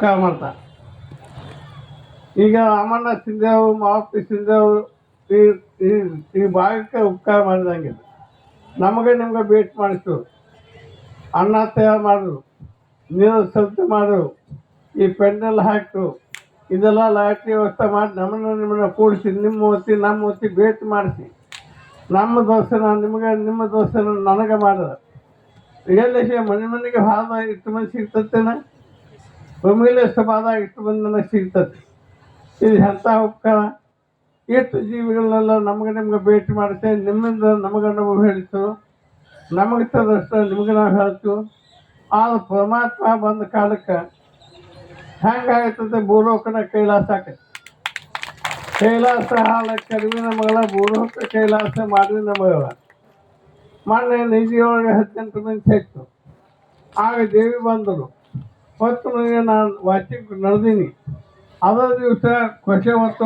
ಮಾಡ್ತಾ ಈಗ ರಾಮಣ್ಣ ಸಿಂಧೇವು ಮಾವಪ್ಪ ಸಿಂಧೇವು ಈ ಈ ಈ ಭಾಗಕ್ಕೆ ಉಪಕಾರ ಮಾಡಿದಂಗೆ ನಮಗೆ ನಿಮ್ಗೆ ಭೇಟಿ ಮಾಡಿಸು, ಅನ್ನ ತಯಾರು ಮಾಡೋದು, ನೀರು ಸಜ್ಜು ಮಾಡೋದು, ಈ ಪೆಂಡಲ್ ಹಾಕು, ಇದೆಲ್ಲ ಲೈಟ್ ವ್ಯವಸ್ಥೆ ಮಾಡಿ ನಿಮ್ಮನ್ನ ಕೂಡಿಸಿ ನಿಮ್ಮ ಹೊತ್ತಿ ನಮ್ಮ ಹೊತ್ತಿ ಭೇಟಿ ಮಾಡಿಸಿ ನಮ್ಮ ದೋಸ್ತನ ನಿಮಗೆ ನಿಮ್ಮ ದೋಸ್ತನ ನನಗೆ ಮಾಡಿದ ಎಲ್ಲಿ ಮನೆಗೆ ಹಾದ ಇಷ್ಟು ಮಂದಿ ಸಿಗ್ತತ್ತೇನ ಒಮ್ಮೆಲೆ ಎಷ್ಟು ಬಾದ ಇಷ್ಟು ಮಂದಿ ನನಗೆ ಸಿಗ್ತದೆ. ಇದು ಎಂಥ ಉಪಕಾರ. ಎಷ್ಟು ಜೀವಿಗಳನ್ನೆಲ್ಲ ನಮಗೆ ನಿಮ್ಗೆ ಭೇಟಿ ಮಾಡುತ್ತೆ, ನಿಮ್ಮಿಂದ ನಮಗೆ ನಾವು ಹೇಳ್ತು, ನಮಗೆ ತದಷ್ಟು ನಿಮ್ಗೆ ನಾವು ಹೇಳ್ತು. ಆದ್ರೆ ಪರಮಾತ್ಮ ಬಂದ ಕಾಲಕ್ಕೆ ಹೆಂಗಾಗ್ತದೆ, ಭೂಲೋಕನ ಕೈಲಾಸ ಆಕೈತಿ. ಕೈಲಾಸ ಹಾಲ ಕರಿವಿನ ಮಗಳ ಭೂಲೋಕ ಕೈಲಾಸ ಮಾಡಿನ ಮಗಳ. ಮೊನ್ನೆ ನಿಧಿಯೊಳಗೆ 18 ಮಂದಿ ಸಿಕ್ತು. ಆಗ ದೇವಿ ಬಂದರು, ಹೊತ್ತು ನಾನು ವಾಚಿಗೆ ನಡೆದೀನಿ. ಅದ ದಿವಸ ಹೊಸ ಹೊತ್ತು